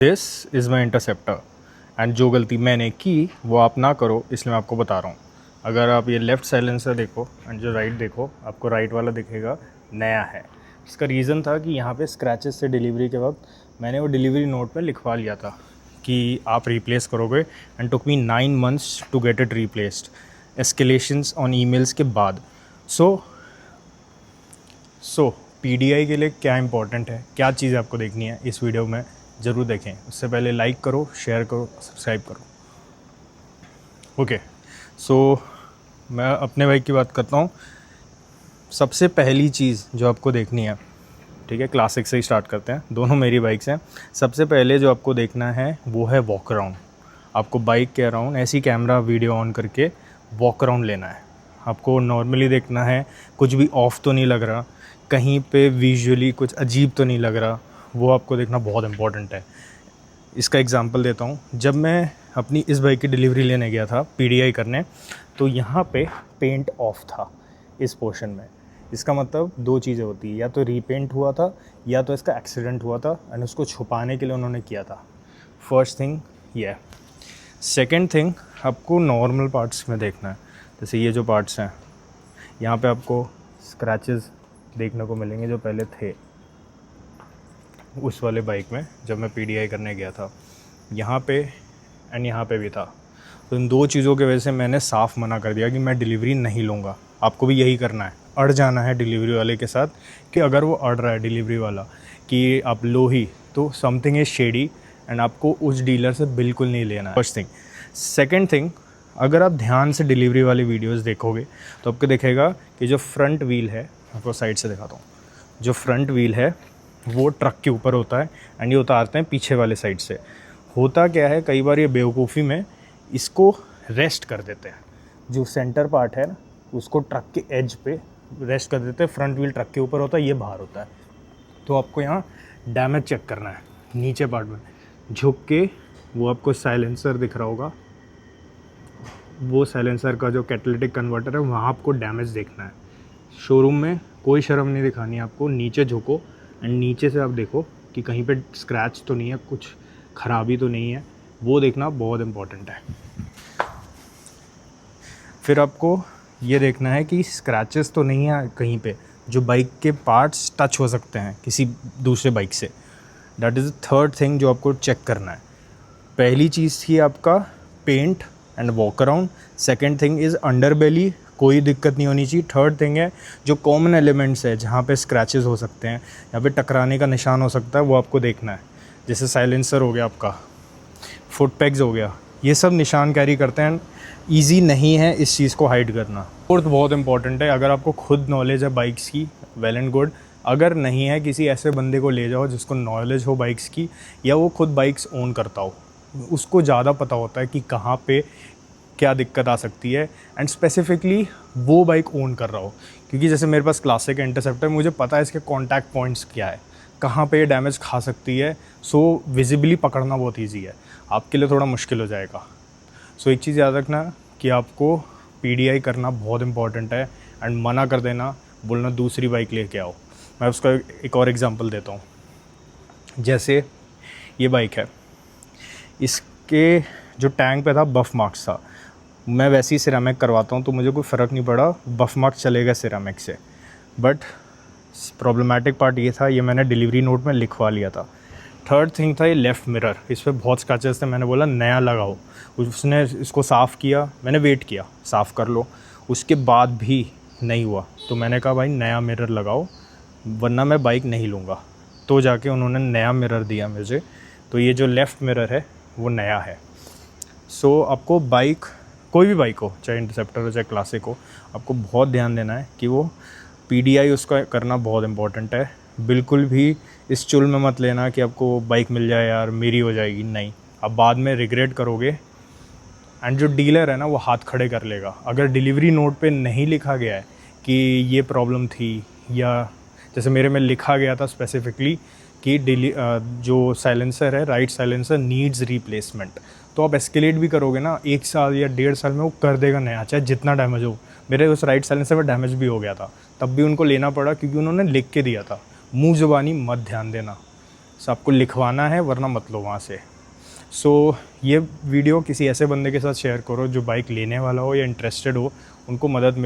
This is my interceptor and जो गलती मैंने की वो आप ना करो, इसलिए मैं आपको बता रहा हूँ। अगर आप ये लेफ़्ट साइलेंसर देखो एंड जो राइट देखो, आपको राइट वाला दिखेगा नया है। इसका रीज़न था कि यहाँ पे स्क्रैचेस से डिलीवरी के वक्त मैंने वो डिलीवरी नोट पे लिखवा लिया था कि आप रिप्लेस करोगे and took me 9 months to get it replaced, escalations on emails के बाद। सो पीडीआई के लिए क्या इंपॉर्टेंट है, क्या चीज़ आपको देखनी है इस वीडियो में, ज़रूर देखें। उससे पहले लाइक करो, शेयर करो, सब्सक्राइब करो। ओके, सो मैं अपने बाइक की बात करता हूँ। सबसे पहली चीज़ जो आपको देखनी है, ठीक है, क्लासिक से ही स्टार्ट करते हैं, दोनों मेरी बाइक्स हैं। सबसे पहले जो आपको देखना है वो है वॉक अराउंड। आपको बाइक के अराउंड ऐसी कैमरा वीडियो ऑन करके वॉक अराउंड लेना है। आपको नॉर्मली देखना है कुछ भी ऑफ तो नहीं लग रहा, कहीं पे विजुअली कुछ अजीब तो नहीं लग रहा, वो आपको देखना बहुत इंपॉर्टेंट है। इसका एग्जांपल देता हूँ। जब मैं अपनी इस बाइक की डिलीवरी लेने गया था पीडीआई करने, तो यहाँ पे पेंट ऑफ था इस पोर्शन में। इसका मतलब दो चीज़ें होती है, या तो रीपेंट हुआ था या तो इसका एक्सीडेंट हुआ था एंड उसको छुपाने के लिए उन्होंने किया था। फर्स्ट थिंग ये। सेकेंड थिंग, आपको नॉर्मल पार्ट्स में देखना है। जैसे ये जो पार्ट्स हैं, यहाँ पे आपको स्क्रैचेस देखने को मिलेंगे जो पहले थे उस वाले बाइक में जब मैं पीडीआई करने गया था, यहाँ पे एंड यहाँ पे भी था। तो इन दो चीज़ों की वजह से मैंने साफ़ मना कर दिया कि मैं डिलीवरी नहीं लूँगा। आपको भी यही करना है, अड़ जाना है डिलीवरी वाले के साथ कि अगर वो अड़ रहा है डिलीवरी वाला कि आप लो ही, तो समथिंग इज़ शेडी एंड आपको उस डीलर से बिल्कुल नहीं लेना है। First thing. सेकेंड थिंग, अगर आप ध्यान से डिलीवरी वाली वीडियोज़ देखोगे तो आपको दिखेगा कि जो फ्रंट व्हील है, आपको साइड से दिखाता हूँ, जो फ्रंट व्हील है वो ट्रक के ऊपर होता है एंड ये उतारते हैं पीछे वाले साइड से। होता क्या है, कई बार ये बेवकूफ़ी में इसको रेस्ट कर देते हैं। जो सेंटर पार्ट है ना, उसको ट्रक के एज पे रेस्ट कर देते हैं। फ्रंट व्हील ट्रक के ऊपर होता है, ये बाहर होता है। तो आपको यहाँ डैमेज चेक करना है। नीचे पार्ट में झुक के, वो आपको साइलेंसर दिख रहा होगा, वो साइलेंसर का जो कैटालिटिक कन्वर्टर है वहाँ आपको डैमेज देखना है। शोरूम में कोई शर्म नहीं दिखानी है आपको, नीचे झुको एंड नीचे से आप देखो कि कहीं पे स्क्रैच तो नहीं है, कुछ ख़राबी तो नहीं है, वो देखना बहुत इम्पॉर्टेंट है। फिर आपको ये देखना है कि स्क्रैचेस तो नहीं है कहीं पे जो बाइक के पार्ट्स टच हो सकते हैं किसी दूसरे बाइक से। That is the third thing जो आपको चेक करना है। पहली चीज़ थी आपका paint and walk around. Second thing is underbelly, कोई दिक्कत नहीं होनी चाहिए। थर्ड थिंग है जो कॉमन एलिमेंट्स है जहाँ पे स्क्रैचेस हो सकते हैं, यहाँ पे टकराने का निशान हो सकता है, वो आपको देखना है। जैसे साइलेंसर हो गया, आपका फुट पैग्स हो गया, ये सब निशान कैरी करते हैं। ईजी नहीं है इस चीज़ को हाइड करना। फोर्थ बहुत इंपॉर्टेंट है, अगर आपको खुद नॉलेज है बाइक्स की, वेल एंड गुड। अगर नहीं है, किसी ऐसे बंदे को ले जाओ जिसको नॉलेज हो बाइक्स की, या वो खुद बाइक्स ओन करता हो, उसको ज़्यादा पता होता है कि कहाँ पे क्या दिक्कत आ सकती है एंड स्पेसिफिकली वो बाइक ओन कर रहा हो। क्योंकि जैसे मेरे पास क्लासिक इंटरसेप्टर, मुझे पता है इसके कॉन्टैक्ट पॉइंट्स क्या है, कहाँ पे ये डैमेज खा सकती है। सो विजिबली पकड़ना बहुत ईजी है, आपके लिए थोड़ा मुश्किल हो जाएगा। सो एक चीज़ याद रखना कि आपको पीडीआई करना बहुत इंपॉर्टेंट है एंड मना कर देना, बोलना दूसरी बाइक लेके आओ। मैं उसका एक और एग्जांपल देता हूँ। जैसे ये बाइक है, इसके जो टैंक पे था बफ मार्क्स था। मैं वैसे ही सिरेमिक करवाता हूँ तो मुझे कोई फ़र्क नहीं पड़ा, बफ मार्क चलेगा सिरेमिक से। बट प्रॉब्लमेटिक पार्ट ये था, ये मैंने डिलीवरी नोट में लिखवा लिया था। थर्ड थिंग था ये लेफ़्ट मिरर, इस पर बहुत स्क्रैचेस थे। मैंने बोला नया लगाओ, उसने इसको साफ़ किया, मैंने वेट किया साफ़ कर लो, उसके बाद भी नहीं हुआ। तो मैंने कहा भाई नया मिरर लगाओ, वरना मैं बाइक नहीं लूँगा। तो जाके उन्होंने नया मिरर दिया मुझे। तो ये जो लेफ़्ट मिरर है वो नया है। सो आपको बाइक, कोई भी बाइक हो, चाहे इंटरसेप्टर हो चाहे क्लासिक हो, आपको बहुत ध्यान देना है कि वो पीडीआई उसका करना बहुत इंपॉर्टेंट है। बिल्कुल भी इस चुल में मत लेना कि आपको बाइक मिल जाए यार मेरी हो जाएगी, नहीं, आप बाद में रिग्रेट करोगे एंड जो डीलर है ना वो हाथ खड़े कर लेगा। अगर डिलीवरी नोट पे नहीं लिखा गया है कि ये प्रॉब्लम थी, या जैसे मेरे में लिखा गया था स्पेसिफिकली कि जो साइलेंसर है, राइट साइलेंसर नीड्स रिप्लेसमेंट, तो आप एस्केलेट भी करोगे ना, 1 साल या 1.5 साल में वो कर देगा नया, चाहे जितना डैमेज हो। मेरे उस राइट साइलेंसर में डैमेज भी हो गया था, तब भी उनको लेना पड़ा क्योंकि उन्होंने लिख के दिया था। मुँह ज़ुबानी मत ध्यान देना, सो आपको लिखवाना है, वरना मत लो वहाँ से। सो ये वीडियो किसी ऐसे बंदे के साथ शेयर करो जो बाइक लेने वाला हो या इंटरेस्टेड हो, उनको मदद मिले।